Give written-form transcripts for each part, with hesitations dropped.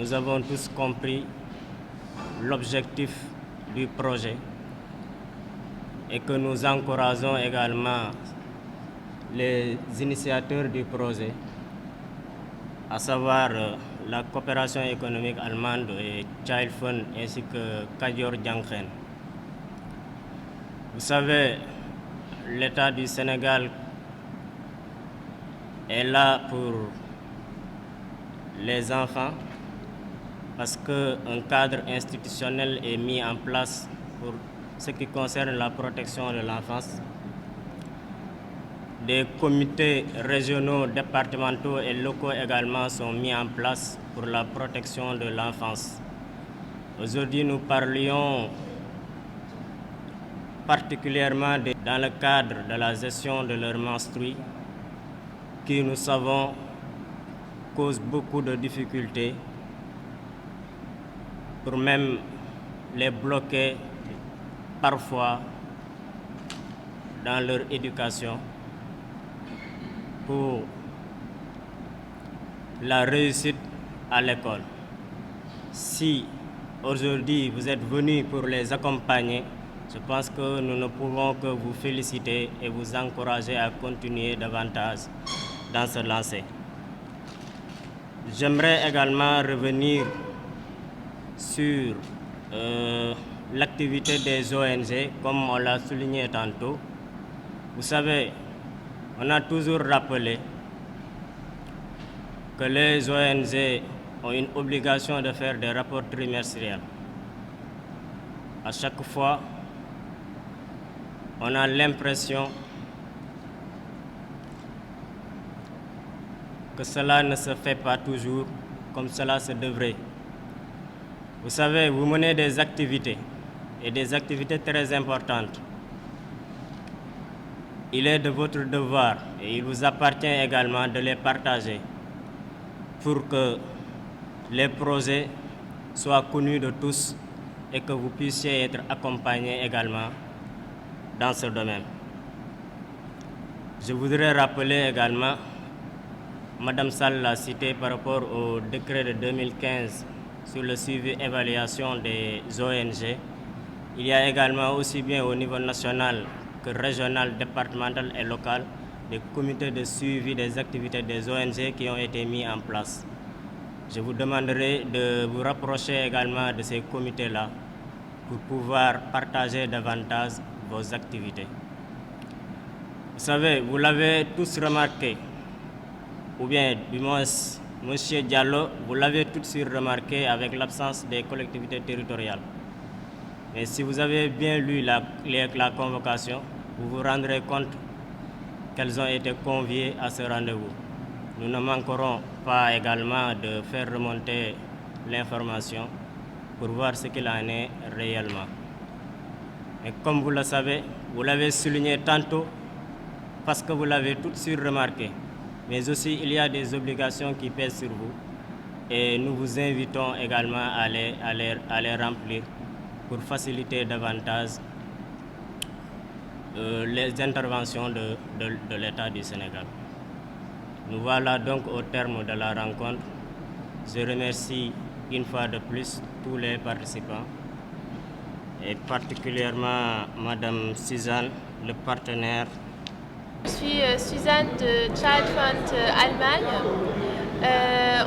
nous avons tous compris l'objectif du projet et que nous encourageons également les initiateurs du projet, à savoir la coopération économique allemande et Child Fund ainsi que Kadior Diankhen. Vous savez, l'État du Sénégal est là pour les enfants parce qu'un cadre institutionnel est mis en place pour ce qui concerne la protection de l'enfance. Des comités régionaux, départementaux et locaux également sont mis en place pour la protection de l'enfance. Aujourd'hui, nous parlions particulièrement dans le cadre de la gestion de leurs menstrues, qui nous savons cause beaucoup de difficultés pour même les bloquer parfois dans leur éducation pour la réussite à l'école. Si aujourd'hui vous êtes venus pour les accompagner, je pense que nous ne pouvons que vous féliciter et vous encourager à continuer davantage dans ce lancer. J'aimerais également revenir sur l'activité des ONG, comme on l'a souligné tantôt. Vous savez, on a toujours rappelé que les ONG ont une obligation de faire des rapports trimestriels. À chaque fois, on a l'impression que cela ne se fait pas toujours comme cela se devrait. Vous savez, vous menez des activités, et des activités très importantes. Il est de votre devoir, et il vous appartient également de les partager pour que les projets soient connus de tous et que vous puissiez être accompagnés également dans ce domaine. Je voudrais rappeler également, Madame Sall l'a cité par rapport au décret de 2015 sur le suivi et évaluation des ONG. Il y a également aussi bien au niveau national que régional, départemental et local des comités de suivi des activités des ONG qui ont été mis en place. Je vous demanderai de vous rapprocher également de ces comités-là pour pouvoir partager davantage vos activités. Vous savez, vous l'avez tous remarqué, ou bien du moins M. Diallo, vous l'avez tout de suite remarqué avec l'absence des collectivités territoriales. Mais si vous avez bien lu la convocation, vous vous rendrez compte qu'elles ont été conviées à ce rendez-vous. Nous ne manquerons pas également de faire remonter l'information pour voir ce qu'il en est réellement. Et comme vous le savez, vous l'avez souligné tantôt parce que vous l'avez tout de suite remarqué, mais aussi il y a des obligations qui pèsent sur vous et nous vous invitons également à les remplir pour faciliter davantage les interventions de l'État du Sénégal. Nous voilà donc au terme de la rencontre. Je remercie une fois de plus tous les participants et particulièrement Madame Suzanne, le partenaire. Je suis Suzanne de Child Fund Allemagne.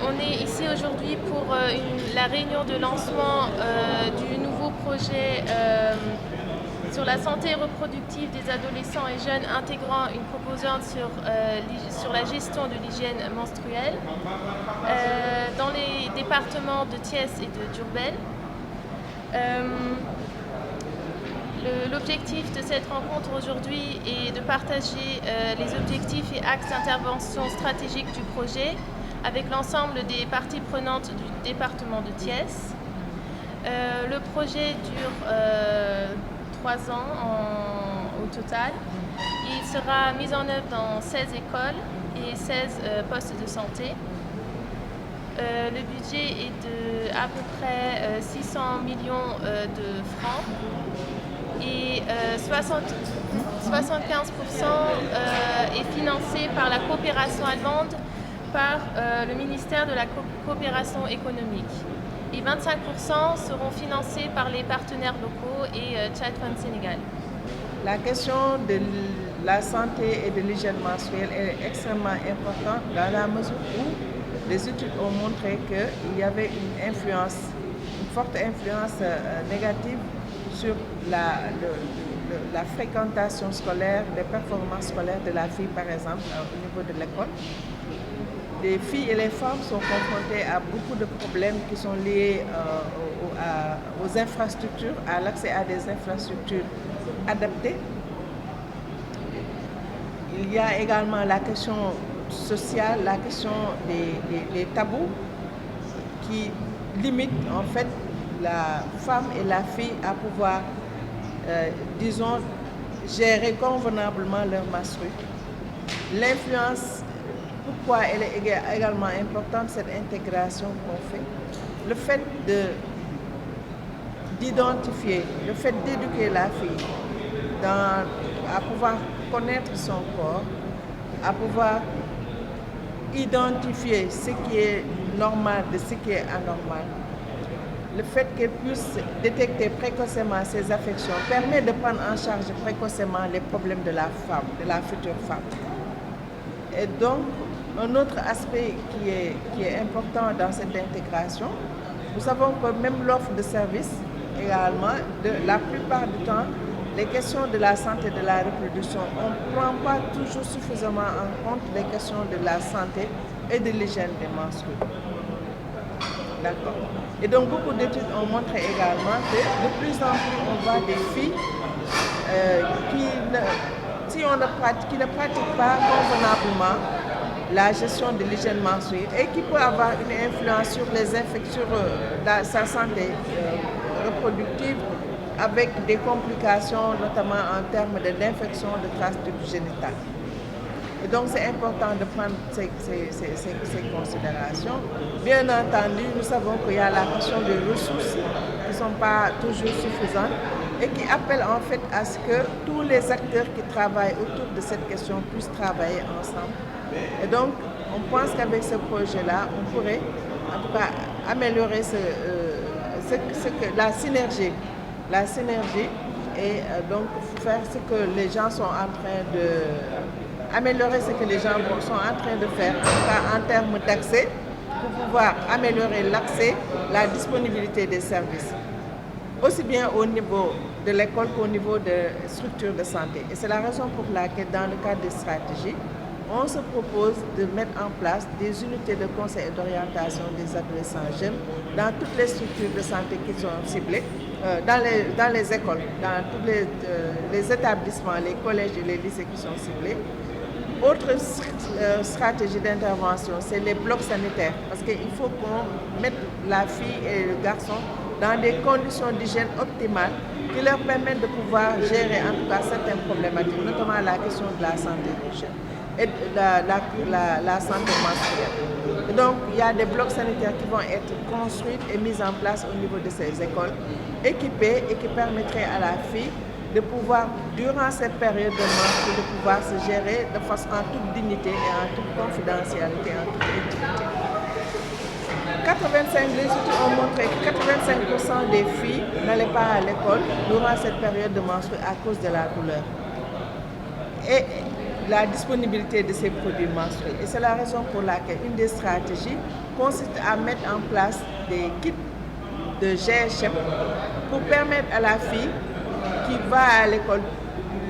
On est ici aujourd'hui pour la réunion de lancement du nouveau projet sur la santé reproductive des adolescents et jeunes intégrant une composante sur la gestion de l'hygiène menstruelle dans les départements de Thiès et de Diourbel. L'objectif de cette rencontre aujourd'hui est de partager les objectifs et axes d'intervention stratégique du projet avec l'ensemble des parties prenantes du département de Thiès. Le projet dure 3 ans au total. Il sera mis en œuvre dans 16 écoles et 16 postes de santé. Le budget est de à peu près 600 millions de francs et 75% est financé par la coopération allemande par le ministère de la Coopération économique. Et 25% seront financés par les partenaires locaux et Child Fund Sénégal. La question de la santé et de l'hygiène menstruelle est extrêmement importante dans la mesure où les études ont montré qu'il y avait une forte influence négative sur la fréquentation scolaire, les performances scolaires de la fille, par exemple, au niveau de l'école. Les filles et les femmes sont confrontées à beaucoup de problèmes qui sont liés aux infrastructures, à l'accès à des infrastructures adaptées. Il y a également la question sociale, la question des tabous qui limitent en fait la femme et la fille à pouvoir, disons, gérer convenablement leur menstrues. L'influence, pourquoi elle est également importante, cette intégration qu'on fait, le fait d'identifier, le fait d'éduquer la fille à pouvoir connaître son corps, à pouvoir identifier ce qui est normal de ce qui est anormal. Le fait qu'elle puisse détecter précocement ses affections permet de prendre en charge précocement les problèmes de la femme, de la future femme. Et donc, un autre aspect qui est important dans cette intégration, nous savons que même l'offre de services également, la plupart du temps, les questions de la santé et de la reproduction, on ne prend pas toujours suffisamment en compte les questions de la santé et de l'hygiène des menstrues. D'accord. Et donc beaucoup d'études ont montré également que de plus en plus on voit des filles qui ne pratiquent pas convenablement la gestion de l'hygiène menstruelle et qui peut avoir une influence sur les infections, sa santé reproductive, avec des complications, notamment en termes d'infection de traces génitales. Et donc c'est important de prendre ces considérations. Bien entendu, nous savons qu'il y a la question des ressources qui ne sont pas toujours suffisantes et qui appellent en fait à ce que tous les acteurs qui travaillent autour de cette question puissent travailler ensemble. Et donc, on pense qu'avec ce projet-là, on pourrait en tout cas améliorer la synergie et donc faire ce que les gens sont en train améliorer ce que les gens sont en train de faire en termes d'accès pour pouvoir améliorer l'accès, la disponibilité des services, aussi bien au niveau de l'école qu'au niveau des structures de santé. Et c'est la raison pour laquelle, dans le cadre des stratégies, on se propose de mettre en place des unités de conseil et d'orientation des adolescents jeunes dans toutes les structures de santé qui sont ciblées, dans les écoles, dans tous les établissements, les collèges et les lycées qui sont ciblés. Autre stratégie d'intervention, c'est les blocs sanitaires, parce qu'il faut qu'on mette la fille et le garçon dans des conditions d'hygiène optimales qui leur permettent de pouvoir gérer en tout cas certaines problématiques, notamment la question de la santé des jeunes et la santé menstruelle. Et donc, il y a des blocs sanitaires qui vont être construits et mis en place au niveau de ces écoles, équipés et qui permettraient à la fille de pouvoir, durant cette période de menstrues, de pouvoir se gérer de façon en toute dignité et en toute confidentialité, en toute intimité. Les études ont montré que 85% des filles n'allaient pas à l'école durant cette période de menstrues à cause de la douleur et la disponibilité de ces produits menstruels. Et c'est la raison pour laquelle une des stratégies consiste à mettre en place des kits de GHM pour permettre à la fille qui va à l'école,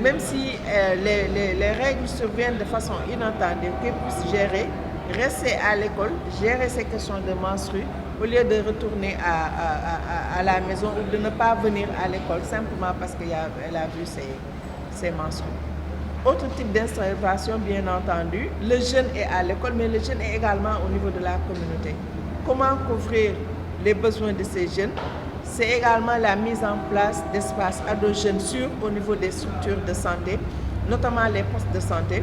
même si les règles surviennent de façon inattendue, qu'elle puisse rester à l'école, gérer ces questions de menstrues, au lieu de retourner à la maison ou de ne pas venir à l'école simplement parce qu'elle a vu ses menstrues. Autre type d'intervention, bien entendu, le jeune est à l'école, mais le jeune est également au niveau de la communauté. Comment couvrir les besoins de ces jeunes? C'est également la mise en place d'espaces ados-jeunes sûrs au niveau des structures de santé, notamment les postes de santé,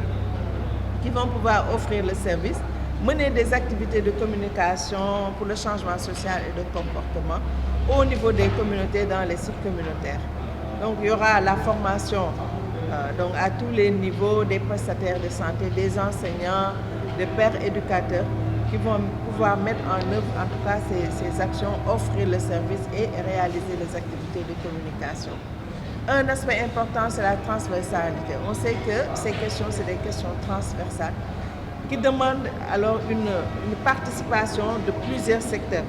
qui vont pouvoir offrir le service, mener des activités de communication pour le changement social et de comportement au niveau des communautés, dans les sites communautaires. Donc il y aura la formation donc à tous les niveaux des prestataires de santé, des enseignants, des pères éducateurs qui vont pouvoir mettre en œuvre en tout cas ces actions, offrir le service et réaliser les activités de communication. Un aspect important, c'est la transversalité. On sait que ces questions, c'est des questions transversales qui demandent alors une participation de plusieurs secteurs.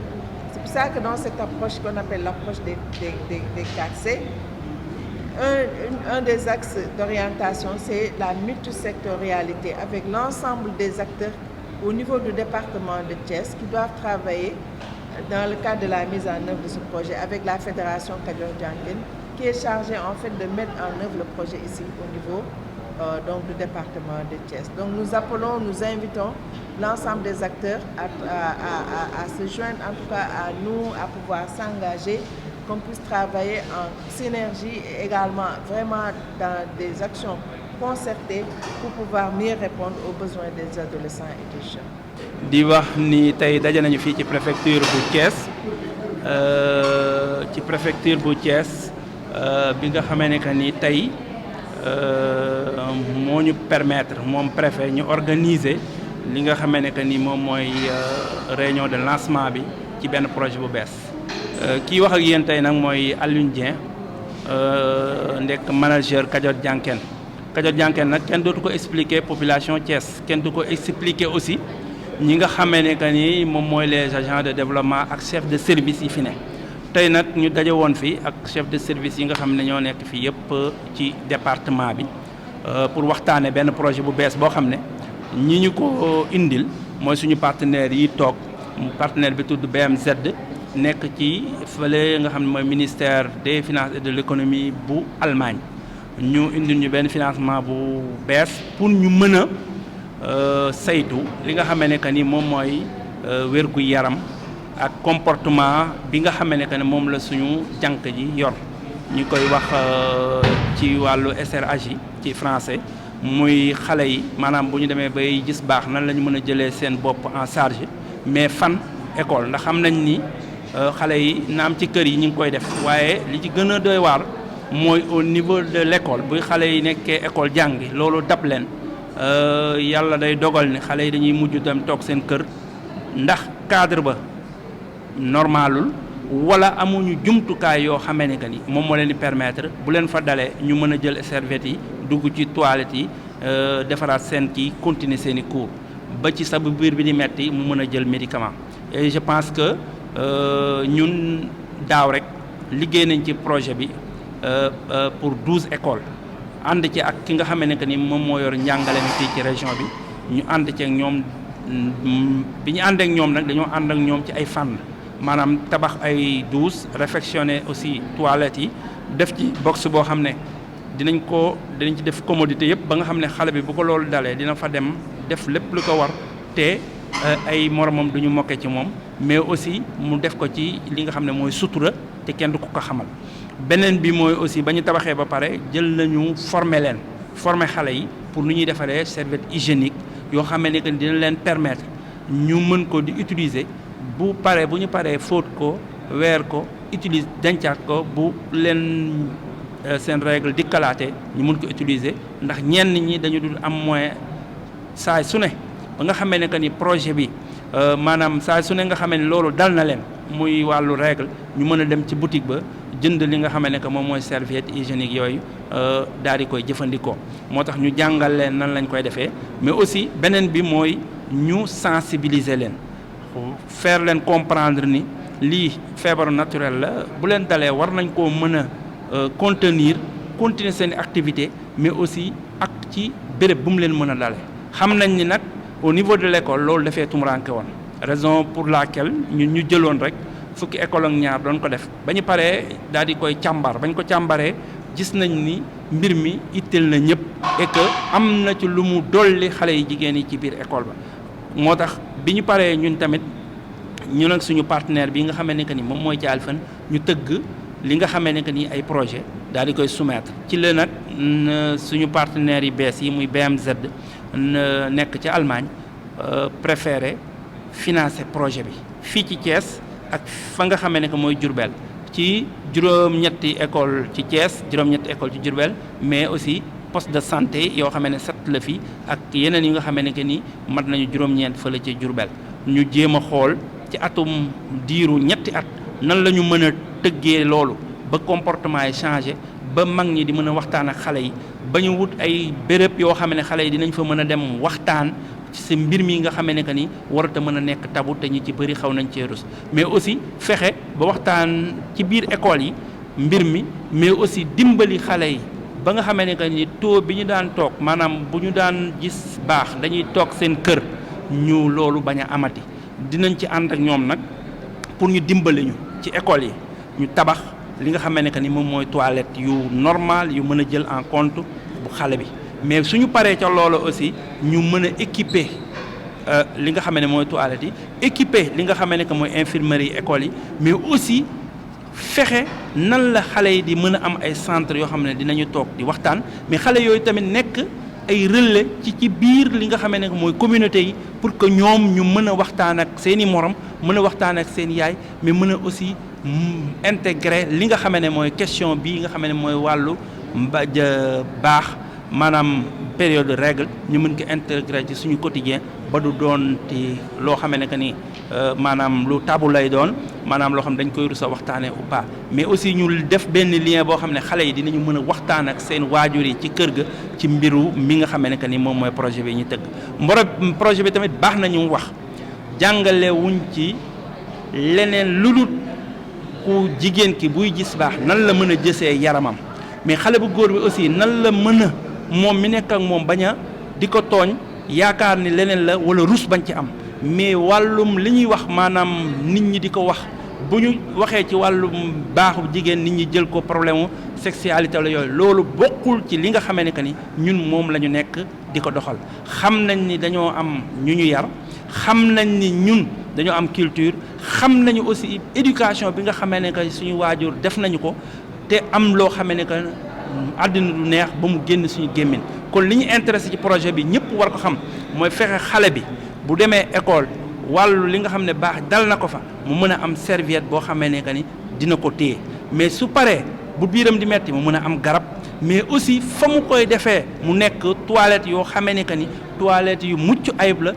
C'est pour ça que dans cette approche qu'on appelle l'approche des 4C, un des axes d'orientation, c'est la multisectorialité avec l'ensemble des acteurs au niveau du département de Thiès qui doivent travailler dans le cadre de la mise en œuvre de ce projet avec la Fédération Kajoor Janken qui est chargée en fait de mettre en œuvre le projet ici au niveau donc du département de Thiès. Donc nous invitons l'ensemble des acteurs à se joindre, en tout cas à nous, à pouvoir s'engager, qu'on puisse travailler en synergie et également vraiment dans des actions concertées pour pouvoir mieux répondre aux besoins des adolescents et des jeunes. di wax ni tey daje nañu fii ci préfecture bu Thiès bi nga xamee ne que ni tey moo ñu permettre moom préfet ñu organiser li nga xamee ne que ni moom mooy réunion de lancement bi ci benn projet bu bees. kii wax ak yéen tey nag mooy Alioune Dieng nekk manager Kajoor Janken. Kajoor Janken nag kenn dootu ko expliquer population Thiès kenn du ko expliquer aussi ñi nga xamee ne que ni moom mooy les agents de développement ak chef de service yi fi ne. tey nag ñu daje woon fii ak chef de service yi nga xam ne ñoo nekk fii yëpp ci département bi pour waxtaane benn projet bu bees boo xam ne ñi ñu ko indil mooy suñu partenaire yi toog partenaire bi tudd BMZ nekk ci fële nga xam ne mooy ministère des finances et de l'économie bu Allemagne ñu indil ñu benn financement bu bees pour ñu mën a saytu li nga xamee ne que ni moom mooy wérgu yaram ak comportement bi nga xamee ne que ne moom la suñu jànq ji yor ñu koy wax ci wàllu SRAJ ci français muy xale yi maanaam bu ñu demee bay gis baax nan la ñu mën a jëlee seen bopp en charge mais fan école ndax xam nañ ni xale yi naam ci kër yi ñu ngi koy def waaye li ci gën a doy waar mooy au niveau de l'école buy xale yi nekkee école jàngi loolu dab leen yàlla day dogal ni xale yi dañuy mujj dem toog seen kër ndax cadre ba normalul wala amuñu jumtukaay yoo xamee ne que ni moom moo leen di permettre bu leen fa dalee ñu mën a jël serviettes yi dugg ci toilettes yi defaraat seen kii continuer seen i cours ba ci sa bu biir bi di metti mu mën a jël médicament et je pense que ñun daaw rek liggéey nañ ci projet bi pour 12 écoles ànd ci ak ki nga xamee ne que ni moom moo yor njàngale mi fii ci région bi ñu ànd ci ak ñoom bi ñu ànd ak ñoom nag dañoo ànd ak ñoom ci ay fànn maanaam tabax ay douches réfectionner aussi toilettes yi def ci box boo xam ne dinañ ci def commodité yëpp ba nga xam ne xale bi bu ko loolu dalee dina fa dem def lépp lu ko war te ay moromam duñu mokke ci moom mais aussi mu def ko ci li nga xam ne mooy sutura te kenn du ko xamal beneen bi mooy aussi ba ñu tabaxee ba pare jël nañu former xale yi pour nu ñuy defaree serviette hygiénique yoo xamee ne que dina leen permettre ñu mën ko di utiliser bu ñu paree fóot ko weer ko utiliser dencaat ko bu leen seen règle dikkalaate ñu mën ko utiliser ndax ñenn ñi dañu dul am moyen saa su ne ba nga xamee ne que ni projet bi maanaam saa su ne nga xamee ne loolu dal na leen muy wàllu règle ñu mën a dem ci boutique ba jënd li nga xamee ne que moom mooy serviette hygiénique yooyu daal di koy jëfandikoo moo tax ñu jàngal leen nan lañ koy defee mais aussi beneen bi mooy ñu sensibiliser leen faire leen comprendre ni lii feebaru naturel la bu leen dalee war nañ koo mën a continuer seen activité mais aussi ak ci béréb bu mu leen mën a dalee xam nañ ni nag au niveau de l'école loolu dafee tumuranke woon raison pour laquelle ñu jëloon rek fukki école ak ñaar doon ko def ba ñu paree daal di koy càmbar bañ ko càmbaree gis nañ ni mbir mi itteel na ñëpp et que am na ci lu mu dolli xale yi jigéen yi ci biir école ba moo tax bi ñu paree ñun tamit ñun ak suñu partenaire bi nga xamee ne que ni moom mooy Thial Fan ñu tëgg li nga xamee ne que ni ay projet daal di koy soumettre ci la nag suñu partenaires yi bees yi muy BMZ nekk ci Allemagne préféré financer projet bi fii ci Thiès ak fa nga xamee ne que mooy Diourbel ci juróom-ñetti école ci Thiès juróom-ñetti école ci Diourbel mais aussi poste de santé yoo xam ne 7 la fi ak yeneen yi nga xam ne que ni mat nañu juróom-ñeent fële ci Diourbel ñu jéem a xool ci atum diiru ñetti at nan la ñu mën a tëggee loolu ba comportement yi changé ba mag ñi di mën a waxtaan ak xale yi ba ñu wut ay béréb yoo xam ne xale yi dinañ fa mën a dem waxtaan ci sa mbir mi nga xam ne que ni warut a mën a nekk tabu te ñi ci bëri xaw nañ cee rus mais aussi fexe ba waxtaan ci biir école yi mbir mi mais aussi dimbali xale yi ba nga xamee ne que ni taux bi ñu daan toog maanaam bu ñu daan gis baax dañuy toog seen kër ñu loolu bañ a amati dinañ ci ànd ak ñoom nag pour ñu dimbali ñu ci école yi ñu tabax li nga xamee ne que ni moom mooy toilette yu normal yu mën a jël en compte bu xale bi mais suñu paree ca loolu aussi ñu mën a équiper li nga xam ne mooy toilette yi équiper li nga xam ne que mooy infirmerie école yi mais aussi fexe nan la xale yi di mën a am ay centres yoo xam ne dinañu toog di waxtaan mais xale yooyu tamit nekk ay relais ci biir li nga xam ne mooy communauté yi pour que ñoom ñu mën a waxtaan ak seen i morom mën a waxtaan ak seen yaay mais mën a aussi intégrer li nga xam ne mooy question bii nga xam ne mooy wàllu baax maanaam période de règle ñu mën ko intégrer ci suñu quotidien ba du doon ti loo xam ne que ni maanaam lu tabu lay doon maanaam loo xam ne dañ koy rus a waxtaanee ou pas mais aussi ñu def benn lien boo xam ne xale yi dinañu mën a waxtaan ak seen waajur yi ci kër ga ci mbiru mi nga xam ne que ni moom mooy projet bi ñu tëgg projet bi tamit baax na ñu wax jàngale wuñ ci leneen lu dul ku jigéen ki buy gis baax nan la mën a jësee yaramam mais xale bu góor bi aussi nan la mën a moom mi nekk ak moom bañ a di ko tooñ yaakaar ni leneen la wala rus bañ ci am mais wàllum li ñuy wax maanaam nit ñi di ko wax bu ñu waxee ci wàllum baaxu jigéen nit ñi jël ko problème sexualité la yooyu loolu bokkul ci li nga xamee ne que ni ñun moom la ñu nekk di ko doxal xam nañ ni dañoo am ñu ñu yar xam nañ ni ñun dañoo am culture xam nañu aussi éducation bi nga xamee ne que suñu waajur def nañu ko te am loo xamee ne que àddina du neex ba mu génn suñu gémmiñ kon li ñu intéressé ci projet bi ñëpp war ko xam mooy fexe xale bi bu demee école wàllu li nga xam ne baax dal na ko fa mu mën a am serviette boo xamee ne que ni dina ko téye mais su paree bu biiram di metti mu mën a am garab mais aussi fa mu koy defee mu nekk toilette yoo xamee ne que ni toilette yu mucc ayib la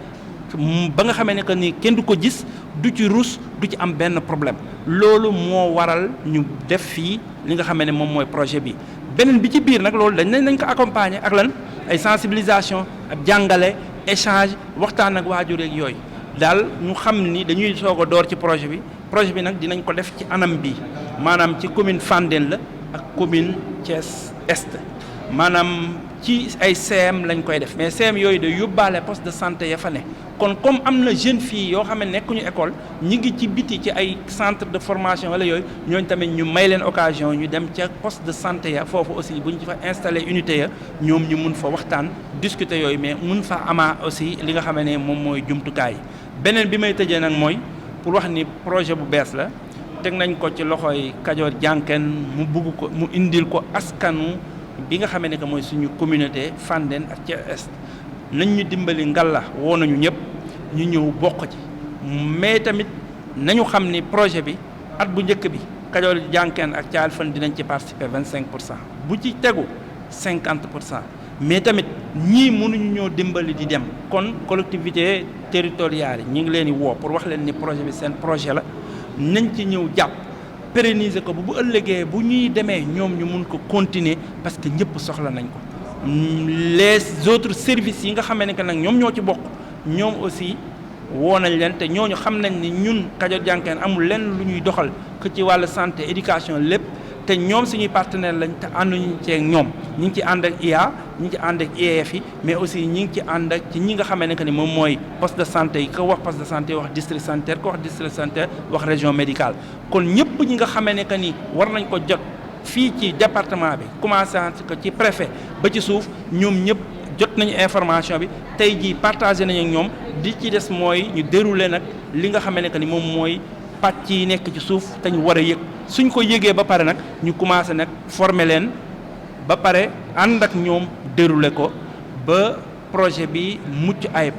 ba nga xamee ne que ni kenn du ko gis du ci rus du ci am benn problème loolu moo waral ñu def fii li nga xamee ne moom mooy projet bi beneen bi ci biir nag loolu dañ ko accompagner ak lan ay sensibilisation ak jàngale échange waxtaan ak waajur ak yooyu daal ñu xam ni dañuy soog a door ci projet bi nag dinañ ko def ci anam bi maanaam ci commune Fandène la ak commune Thiès Est maanaam ci ay CM lañ koy def mais CM yooyu day yóbbaale poste de santé ya fa ne kon comme am na jeune fille yoo xam ne nekkuñu école ñi ngi ci biti ci ay centre de formation wala yooyu ñooñu tamit ñu may leen occasion ñu dem ca poste de santé ya foofu aussi bu ñu fa installé unité ya ñoom ñu mun fa waxtaan discuter yooyu mais mun fa amaa aussi li nga xam ne moom mooy jumtukaay yi beneen bi may tëjee nag mooy pour wax ni projet bu bees la teg nañ ko ci loxoy Kajoor Jànken mu bugg ko mu indil ko askanu bi nga xamee ne que mooy suñu communauté Fandène ak Thiès Est nañ ñu dimbali ngalla woo nañu ñëpp ñu ñëw bokk ci mais tamit nañu xam ni projet bi at bu njëkk bi Kajoor Jànken ak Thial Fan dinañ ci participer 25% bu ci tegu 50% mais tamit ñii mënuñu ñoo dimbali di dem kon collectivité territoriale yi ñu ngi leen di woo pour wax leen ni projet bi seen projet la nañ ci ñëw jàpp pérenniser ko bu ëllëgee bu ñuy demee ñoom ñu mun ko continuer parce que ñëpp soxla nañ ko les autres services yi nga xamee ne que nag ñoom ñoo ci bokk ñoom aussi woo nañ leen te ñooñu xam nañ ni ñun Kajoor Jànken amul lenn lu ñuy doxal que ci wàllu santé éducation lépp te ñoom suñuy partenaire lañ te ànduñu ceeg ñoom ñi ngi ci ànd ak IA ñi ngi ci ànd ak IEF yi mais aussi ñi ngi ci ànd ak ci ñi nga xamee ne que ni moom mooy poste de santé yi ko wax poste de santé wax district sanitaire ko wax district sanitaire wax région médicale kon ñëpp ñi nga xamee ne que ni war nañ ko jot fii ci département bi commencé ko ci préfet ba ci suuf ñoom ñëpp jot nañu information bi tey jii partagé nañu ak ñoom di ci des mooy ñu déroulé nag li nga xamee ne que ni moom mooy pàcc yi nekk ci suuf te ñu war a yëg suñ ko yëgee ba pare nag ñu commencé nag former leen ba pare ànd ak ñoom déroulé ko ba projet bi mucc ayib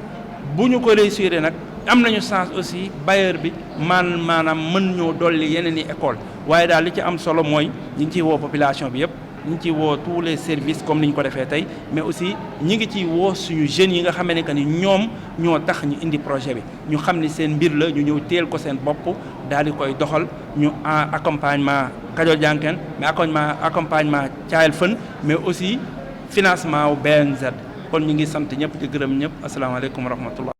bu ñu ko réussir nag am nañu chance aussi bailleur bi maanaam mën ñoo dolli yeneen i école waaye daal li ci am solo mooy ñu ngi ciy woo population bi yëpp ñu ngi ciy woo tous les services comme ni ñu ko defee tey mais aussi ñi ngi ciy woo suñu jeunes yi nga xam ne que ni ñoom ñoo tax ñu indi projet bi ñu xam ni seen mbir la ñu ñëw teel ko seen bopp daal di koy doxal ñu en accompagnement Kajoor Jànken mais accompagnement Child Fund mais aussi financement wu BNZ kon ñu ngi sant ñëpp di gërëm ñëpp asalaamaaleykum wa rahmatullah